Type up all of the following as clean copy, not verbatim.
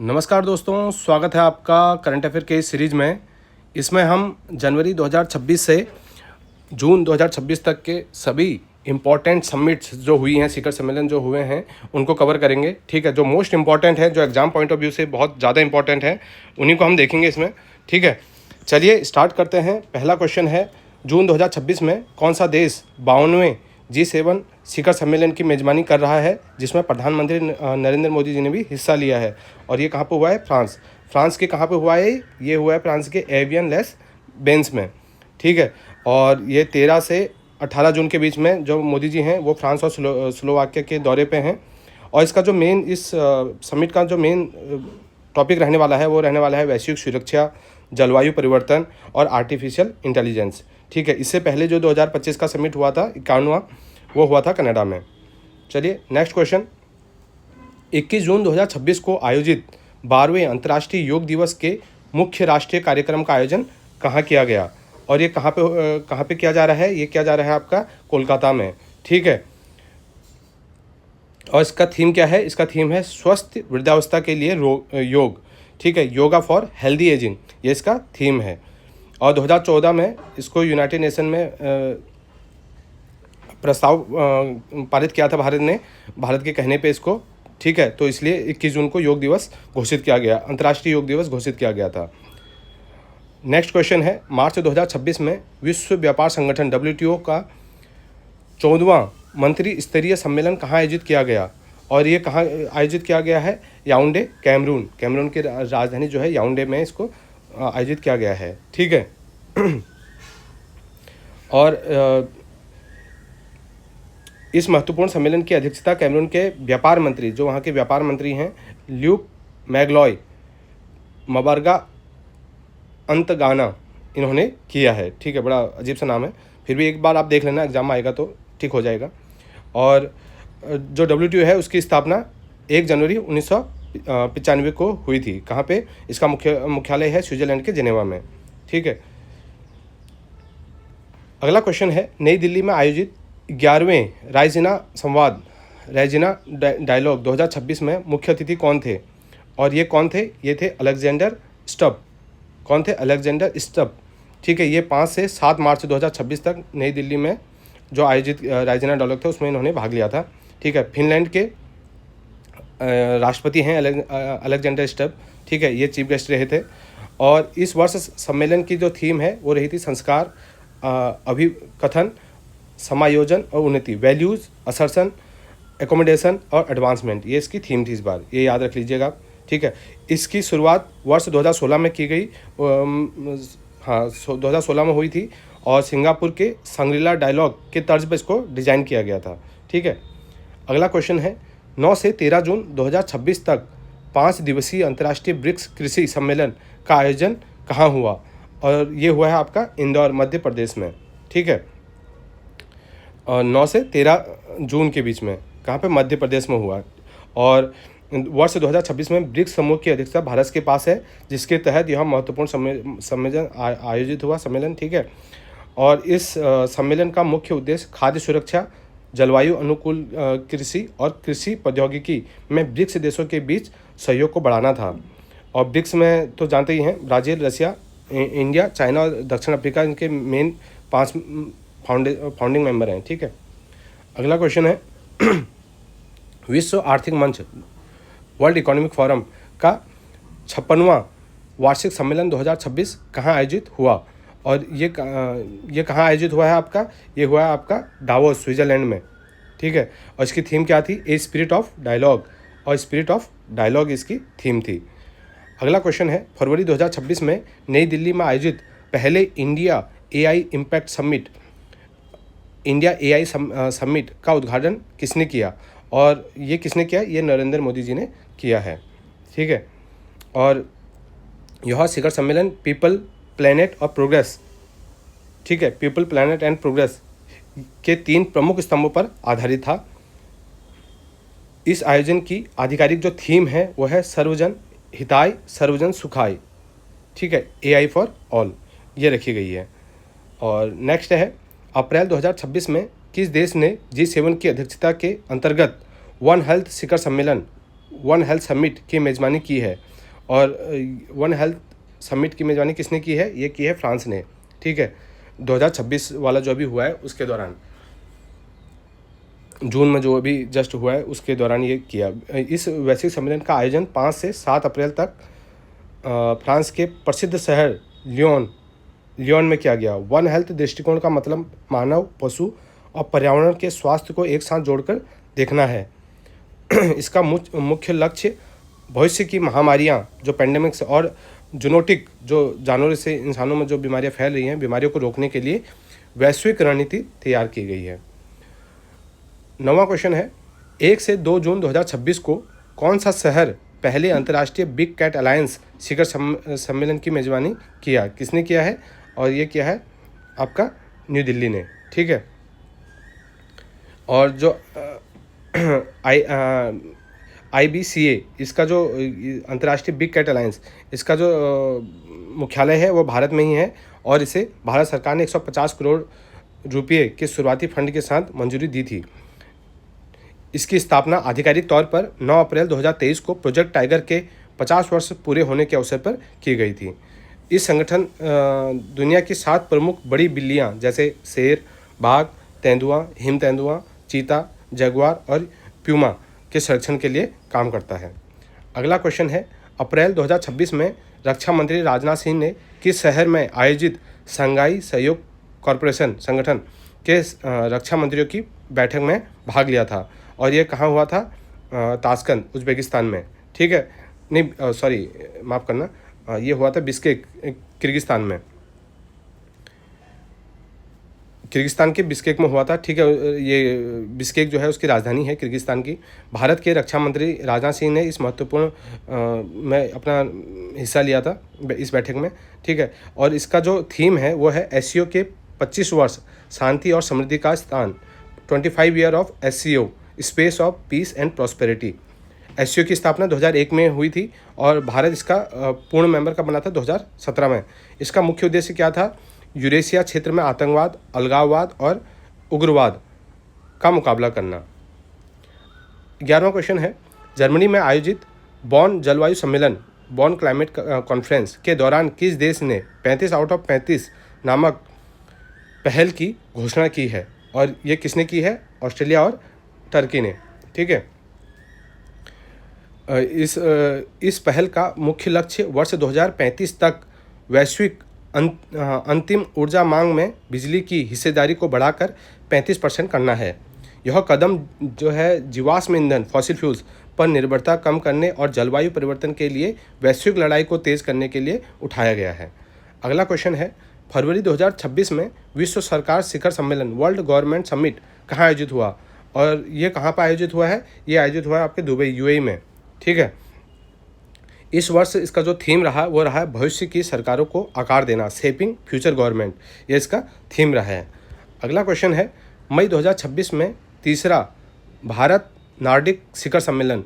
नमस्कार दोस्तों, स्वागत है आपका करंट अफेयर के इस सीरीज़ में। इसमें हम जनवरी 2026 से जून 2026 तक के सभी इम्पॉर्टेंट समिट्स जो हुई हैं, शिखर सम्मेलन जो हुए हैं, उनको कवर करेंगे। ठीक है, जो मोस्ट इम्पॉर्टेंट है, जो एग्ज़ाम पॉइंट ऑफ व्यू से बहुत ज़्यादा इंपॉर्टेंट है, उन्हीं को हम देखेंगे इसमें। ठीक है, चलिए स्टार्ट करते हैं। पहला क्वेश्चन है, जून 2026 में कौन सा देश 52वें G7 शिखर सम्मेलन की मेज़बानी कर रहा है, जिसमें प्रधानमंत्री नरेंद्र मोदी जी ने भी हिस्सा लिया है। और ये कहाँ पर हुआ है? फ्रांस। फ्रांस के कहाँ पे हुआ है? ये हुआ है फ्रांस के एवियन लेस बेंस में। ठीक है, और ये 13 से 18 जून के बीच में जो मोदी जी हैं वो फ्रांस और स्लोवाकिया के दौरे पे हैं। और इसका जो मेन इस समिट का जो मेन टॉपिक रहने वाला है वो रहने वाला है वैश्विक सुरक्षा, जलवायु परिवर्तन और आर्टिफिशियल इंटेलिजेंस। ठीक है, इससे पहले जो 2025 का समिट हुआ था 51वां, वो हुआ था कनाडा में। चलिए नेक्स्ट क्वेश्चन, 21 जून 2026 को आयोजित 12वें अंतर्राष्ट्रीय योग दिवस के मुख्य राष्ट्रीय कार्यक्रम का आयोजन कहाँ किया गया? और ये कहाँ पे किया जा रहा है? ये किया जा रहा है आपका कोलकाता में। ठीक है, और इसका थीम क्या है? इसका थीम है स्वस्थ वृद्धावस्था के लिए योग। ठीक है, योगा फॉर हेल्दी एजिंग, ये इसका थीम है। और 2014 में इसको यूनाइटेड नेशन में प्रस्ताव पारित किया था भारत ने, भारत के कहने पे इसको। ठीक है, तो इसलिए 21 जून को योग दिवस घोषित किया गया, अंतर्राष्ट्रीय योग दिवस घोषित किया गया था। नेक्स्ट क्वेश्चन है, मार्च 2026 में विश्व व्यापार संगठन WTO का 14वां मंत्री स्तरीय सम्मेलन कहाँ आयोजित किया गया? और ये कहाँ आयोजित किया गया है? याओंडे, कैमरून। कैमरून की राजधानी जो है याओंडे में इसको आयोजित किया गया है। ठीक है, और इस महत्वपूर्ण सम्मेलन की अध्यक्षता कैमरून के व्यापार मंत्री, जो वहाँ के व्यापार मंत्री हैं, ल्यूक मैग्लॉय मबरगा अंतगाना, इन्होंने किया है। ठीक है, बड़ा अजीब सा नाम है, फिर भी एक बार आप देख लेना, एग्जाम आएगा तो ठीक हो जाएगा। और जो WTO है उसकी स्थापना 1 जनवरी 1995 को हुई थी। कहाँ पे? इसका मुख्यालय है स्विट्ज़रलैंड के जेनेवा में। ठीक है, अगला क्वेश्चन है, नई दिल्ली में आयोजित 11वें रायसीना संवाद, रायसीना डायलॉग 2026 में मुख्य अतिथि कौन थे? और ये कौन थे? ये थे अलेक्जेंडर स्टब। कौन थे? Alexander Stubb. ठीक है, ये 5 से 7 मार्च 2026 तक नई दिल्ली में जो आयोजित रायसीना डायलॉग थे उसमें इन्होंने भाग लिया था। ठीक है, फिनलैंड के राष्ट्रपति हैं अलेक्जेंडर स्टब। ठीक है, ये चीफ गेस्ट रहे थे। और इस वर्ष सम्मेलन की जो थीम है वो रही थी संस्कार, अभिकथन, समायोजन और उन्नति, वैल्यूज़, असर्शन, एकोमोडेशन और एडवांसमेंट, ये इसकी थीम थी इस बार, ये याद रख लीजिएगा। ठीक है, इसकी शुरुआत वर्ष 2016 में की गई, 2016 में हुई थी, और सिंगापुर के सांग्रीला डायलॉग के तर्ज पर इसको डिज़ाइन किया गया था। ठीक है, अगला क्वेश्चन है, 9 से 13 जून 2026 तक 5 दिवसीय अंतर्राष्ट्रीय ब्रिक्स कृषि सम्मेलन का आयोजन कहाँ हुआ? और ये हुआ है आपका इंदौर, मध्य प्रदेश में। ठीक है, और 9 से 13 जून के बीच में कहाँ पे? मध्य प्रदेश में हुआ। और वर्ष 2026 में ब्रिक्स समूह की अध्यक्षता भारत के पास है, जिसके तहत यह महत्वपूर्ण सम्मेलन आयोजित हुआ सम्मेलन। ठीक है, और इस सम्मेलन का मुख्य उद्देश्य खाद्य सुरक्षा, जलवायु अनुकूल कृषि और कृषि प्रौद्योगिकी में ब्रिक्स देशों के बीच सहयोग को बढ़ाना था। और ब्रिक्स में तो जानते ही हैं, ब्राज़ील, रशिया, इंडिया, चाइना और दक्षिण अफ्रीका इनके मेन 5 फाउंडिंग मेंबर हैं। ठीक है, अगला क्वेश्चन है, विश्व आर्थिक मंच, वर्ल्ड इकोनॉमिक फोरम का 56वां वार्षिक सम्मेलन 2026 कहाँ आयोजित हुआ? और ये कहाँ आयोजित हुआ है आपका? ये हुआ है आपका डावोस, स्विट्ज़रलैंड में। ठीक है, और इसकी थीम क्या थी? ए स्पिरिट ऑफ डायलॉग, और स्पिरिट ऑफ डायलॉग इसकी थीम थी। अगला क्वेश्चन है, फरवरी 2026 में नई दिल्ली में आयोजित पहले India AI impact summit, India AI summit का उद्घाटन किसने किया? और ये किसने किया? ये नरेंद्र मोदी जी ने किया है। ठीक है, और यह शिखर सम्मेलन पीपल, प्लैनेट और प्रोग्रेस, ठीक है, पीपल, प्लैनेट एंड प्रोग्रेस के 3 प्रमुख स्तंभों पर आधारित था। इस आयोजन की आधिकारिक जो थीम है वो है सर्वजन हिताय, सर्वजन सुखाय। ठीक है, AI फॉर ऑल, ये रखी गई है। और नेक्स्ट है, अप्रैल 2026 में किस देश ने G7 की अध्यक्षता के अंतर्गत वन हेल्थ शिखर सम्मेलन वन हेल्थ समिट की मेज़बानी की है। और वन हेल्थ समिट की मेज़बानी किसने की है? ये की है फ्रांस ने, ठीक है। 2026 वाला जो अभी हुआ है उसके दौरान, जून में जो अभी जस्ट हुआ है उसके दौरान ये किया। इस वैश्विक सम्मेलन का आयोजन 5 से 7 अप्रैल तक फ्रांस के प्रसिद्ध शहर लियोन में किया गया। वन हेल्थ दृष्टिकोण का मतलब मानव, पशु और पर्यावरण के स्वास्थ्य को एक साथ जोड़कर देखना है। इसका मुख्य लक्ष्य भविष्य की महामारियां, जो पेंडेमिक्स और जूनोटिक, जो जानवरों से इंसानों में जो बीमारियां फैल रही हैं, बीमारियों को रोकने के लिए वैश्विक रणनीति तैयार की गई है। 9वां क्वेश्चन है, 1 से 2 जून 2026 को कौन सा शहर पहले अंतर्राष्ट्रीय बिग कैट अलायंस शिखर सम्मेलन की मेजबानी किया? किसने किया है? और ये किया है आपका न्यू दिल्ली ने, ठीक है। और जो IBCA, इसका जो अंतर्राष्ट्रीय बिग कैट अलायंस, इसका जो मुख्यालय है वो भारत में ही है। और इसे भारत सरकार ने 150 करोड़ रुपये के शुरुआती फंड के साथ मंजूरी दी थी। इसकी स्थापना आधिकारिक तौर पर 9 अप्रैल 2023 को प्रोजेक्ट टाइगर के 50 वर्ष पूरे होने के अवसर पर की गई थी। इस संगठन दुनिया की 7 प्रमुख बड़ी बिल्लियां जैसे शेर, बाघ, तेंदुआ, हिम तेंदुआ, चीता, जगुआर और प्यूमा के संरक्षण के लिए काम करता है। अगला क्वेश्चन है, अप्रैल 2026 में रक्षा मंत्री राजनाथ सिंह ने किस शहर में आयोजित शंघाई सहयोग कॉरपोरेशन संगठन के रक्षा मंत्रियों की बैठक में भाग लिया था? और ये कहाँ हुआ था? ताशकंद, उज़्बेकिस्तान में, ठीक है। नहीं, सॉरी, माफ़ करना, ये हुआ था बिश्केक, किर्गिस्तान में। किर्गिस्तान के बिश्केक में हुआ था, ठीक है। ये बिश्केक जो है उसकी राजधानी है किर्गिस्तान की। भारत के रक्षा मंत्री राजनाथ सिंह ने इस महत्वपूर्ण में अपना हिस्सा लिया था इस बैठक में, ठीक है। और इसका जो थीम है वो है SCO के 25 वर्ष शांति और समृद्धि का स्थान, 25 year of SCO, space of peace and prosperity. SCO की स्थापना 2001 में हुई थी और भारत इसका पूर्ण मेंबर का बना था 2017 में। इसका मुख्य उद्देश्य क्या था? यूरेशिया क्षेत्र में आतंकवाद, अलगाववाद और उग्रवाद का मुकाबला करना। 11वां क्वेश्चन है, जर्मनी में आयोजित बॉन जलवायु सम्मेलन, बॉन क्लाइमेट कॉन्फ्रेंस के दौरान किस देश ने 35 आउट ऑफ 35 नामक पहल की घोषणा की है? और ये किसने की है? ऑस्ट्रेलिया और टर्की ने, ठीक है। इस पहल का मुख्य लक्ष्य वर्ष 2035 तक वैश्विक अंतिम ऊर्जा मांग में बिजली की हिस्सेदारी को बढ़ाकर 35% करना है। यह कदम जो है जीवाश्म ईंधन, फॉसिल फ्यूल्स पर निर्भरता कम करने और जलवायु परिवर्तन के लिए वैश्विक लड़ाई को तेज करने के लिए उठाया गया है। अगला क्वेश्चन है, फरवरी 2026 में विश्व सरकार शिखर सम्मेलन, वर्ल्ड गवर्नमेंट समिट कहाँ आयोजित हुआ? और ये कहाँ पर आयोजित हुआ है? ये आयोजित हुआ है आपके दुबई, UAE में, ठीक है। इस वर्ष इसका जो थीम रहा वो रहा है भविष्य की सरकारों को आकार देना, शेपिंग फ्यूचर गवर्नमेंट, ये इसका थीम रहा है। अगला क्वेश्चन है, मई 2026 में तीसरा भारत नॉर्डिक शिखर सम्मेलन,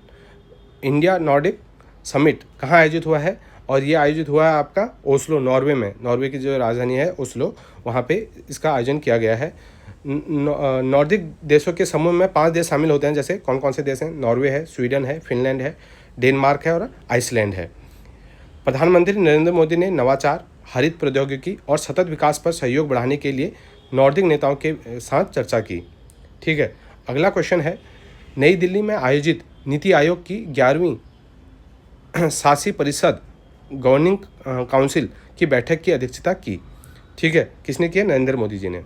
इंडिया नॉर्डिक समिट कहाँ आयोजित हुआ है? और ये आयोजित हुआ है आपका ओस्लो, नॉर्वे में। नॉर्वे की जो राजधानी है ओस्लो, वहाँ पे इसका आयोजन किया गया है। नॉर्डिक देशों के समूह में 5 देश शामिल होते हैं। जैसे कौन कौन से देश हैं? नॉर्वे है, स्वीडन है, फिनलैंड है, डेनमार्क है और आइसलैंड है। प्रधानमंत्री नरेंद्र मोदी ने नवाचार, हरित प्रौद्योगिकी और सतत विकास पर सहयोग बढ़ाने के लिए नॉर्डिक नेताओं के साथ चर्चा की, ठीक है। अगला क्वेश्चन है, नई दिल्ली में आयोजित नीति आयोग की 11वीं शासी परिषद, गवर्निंग काउंसिल की बैठक की अध्यक्षता की, ठीक है। किसने किया? नरेंद्र मोदी जी ने।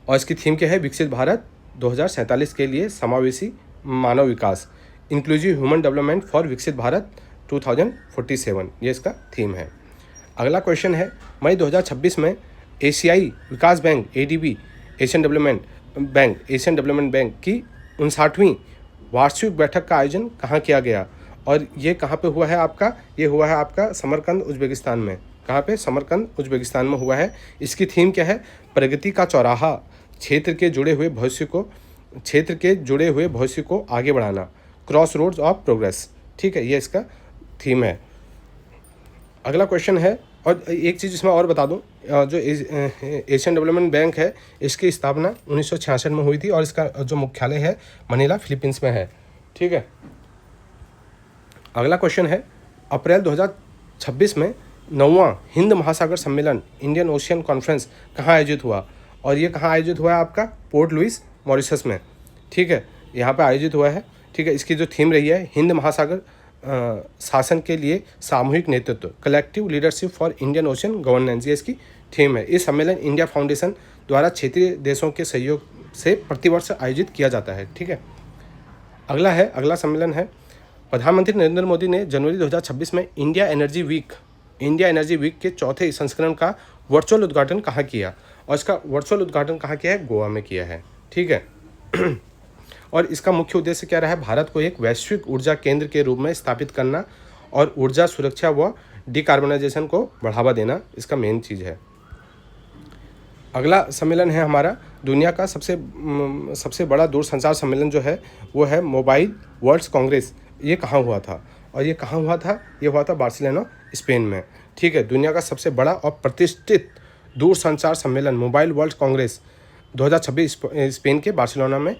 और इसकी थीम क्या है? विकसित भारत 2047 के लिए समावेशी मानव विकास, इंक्लूसिव ह्यूमन डेवलपमेंट फॉर विकसित भारत 2047, ये इसका थीम है। अगला क्वेश्चन है, मई 2026 में एशियाई विकास bank ADB, Asian Development Bank की 59वीं वार्षिक बैठक का आयोजन कहाँ किया गया? और ये कहाँ पे हुआ है आपका? ये हुआ है आपका समरकंद, उज़्बेकिस्तान में। कहाँ पे? समरकंद, उज़्बेकिस्तान में हुआ है। इसकी थीम क्या है? प्रगति का चौराहा, क्षेत्र के जुड़े हुए भविष्य को आगे बढ़ाना, क्रॉस रोड्स ऑफ प्रोग्रेस, ठीक है। ये इसका थीम है। अगला क्वेश्चन है, और एक चीज़ इसमें और बता दूं, जो एशियन डेवलपमेंट बैंक है इसकी स्थापना 1966 में हुई थी और इसका जो मुख्यालय है मनीला, फिलीपींस में है। ठीक है। अगला क्वेश्चन है, अप्रैल 2026 में 9वां हिंद महासागर सम्मेलन इंडियन ओशियन कॉन्फ्रेंस कहाँ आयोजित हुआ? और ये कहाँ आयोजित हुआ है? आपका पोर्ट लुइस मॉरिशस में, ठीक है, यहाँ पे आयोजित हुआ है। ठीक है, इसकी जो थीम रही है, हिंद महासागर शासन के लिए सामूहिक नेतृत्व, collective leadership for Indian ocean governance, ये इसकी थीम है। इस सम्मेलन इंडिया फाउंडेशन द्वारा क्षेत्रीय देशों के सहयोग से प्रतिवर्ष आयोजित किया जाता है। ठीक है, अगला सम्मेलन है, प्रधानमंत्री नरेंद्र मोदी ने जनवरी 2026 में इंडिया एनर्जी वीक के चौथे संस्करण का वर्चुअल उद्घाटन कहाँ किया? और इसका वर्चुअल उद्घाटन कहाँ किया है? गोवा में किया है। ठीक है और इसका मुख्य उद्देश्य क्या रहा है? भारत को एक वैश्विक ऊर्जा केंद्र के रूप में स्थापित करना और ऊर्जा सुरक्षा व डिकार्बनाइजेशन को बढ़ावा देना इसका मेन चीज़ है। अगला सम्मेलन है हमारा, दुनिया का सबसे बड़ा दूरसंचार सम्मेलन जो है वो है मोबाइल वर्ल्ड कांग्रेस। ये कहाँ हुआ था? और ये कहाँ हुआ था? ये हुआ था बार्सिलोना, स्पेन में। ठीक है, दुनिया का सबसे बड़ा और प्रतिष्ठित दूरसंचार सम्मेलन मोबाइल वर्ल्ड कांग्रेस 2026 स्पेन के बार्सिलोना में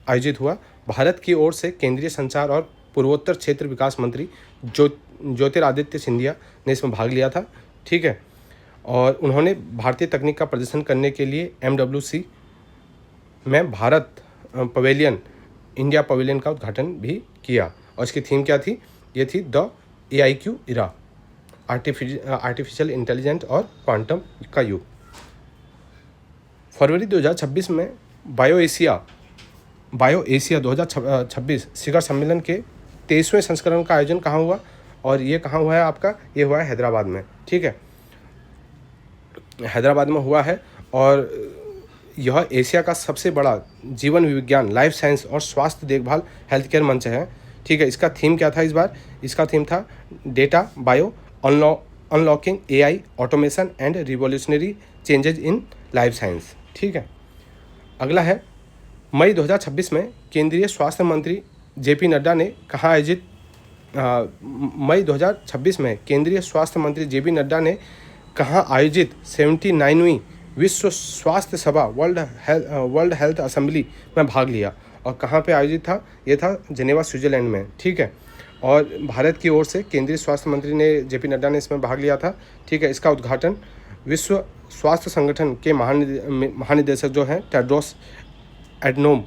आयोजित हुआ। भारत की ओर से केंद्रीय संचार और पूर्वोत्तर क्षेत्र विकास मंत्री ज्योतिरादित्य सिंधिया ने इसमें भाग लिया था। ठीक है, और उन्होंने भारतीय तकनीक का प्रदर्शन करने के लिए MWC में भारत पवेलियन, इंडिया पवेलियन का उद्घाटन भी किया। और इसकी थीम क्या थी? ये थी the AIQ era, artificial intelligence और क्वांटम का युग। फरवरी 2026 में बायो एशिया 2026 शिखर सम्मेलन के 23वें संस्करण का आयोजन कहाँ हुआ? और ये कहाँ हुआ है आपका? ये हुआ है हैदराबाद में। ठीक है, हैदराबाद में हुआ है और यह एशिया का सबसे बड़ा जीवन विज्ञान, लाइफ साइंस और स्वास्थ्य देखभाल हेल्थ केयर मंच है। ठीक है, इसका थीम क्या था इस बार? इसका थीम था data bio unlocking AI automation and revolutionary changes in life science. ठीक है, अगला है, मई 2026 में केंद्रीय स्वास्थ्य मंत्री JP नड्डा ने कहाँ आयोजित मई 2026 में केंद्रीय स्वास्थ्य मंत्री JP नड्डा ने कहाँ आयोजित 79वीं विश्व स्वास्थ्य सभा वर्ल्ड हेल्थ असेंबली में भाग लिया? और कहाँ पे आयोजित था? ये था जेनेवा, स्विट्जरलैंड में। ठीक है, और भारत की ओर से केंद्रीय स्वास्थ्य मंत्री ने JP नड्डा ने इसमें भाग लिया था। ठीक है, इसका उद्घाटन विश्व स्वास्थ्य संगठन के महानिदेशक जो हैं टेड्रोस एडनोम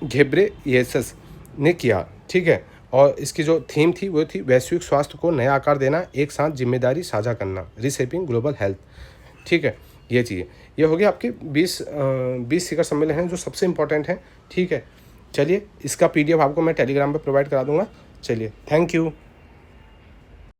घेब्रेयेसस ने किया। ठीक है, और इसकी जो थीम थी वो थी वैश्विक स्वास्थ्य को नया आकार देना, एक साथ जिम्मेदारी साझा करना, रीशेपिंग ग्लोबल हेल्थ। ठीक है, ये चीज़, ये हो गया आपके 20 शिखर सम्मेलन हैं जो सबसे इंपॉर्टेंट हैं। ठीक है, चलिए इसका PDF आपको मैं टेलीग्राम पे प्रोवाइड करा दूंगा। चलिए, थैंक यू।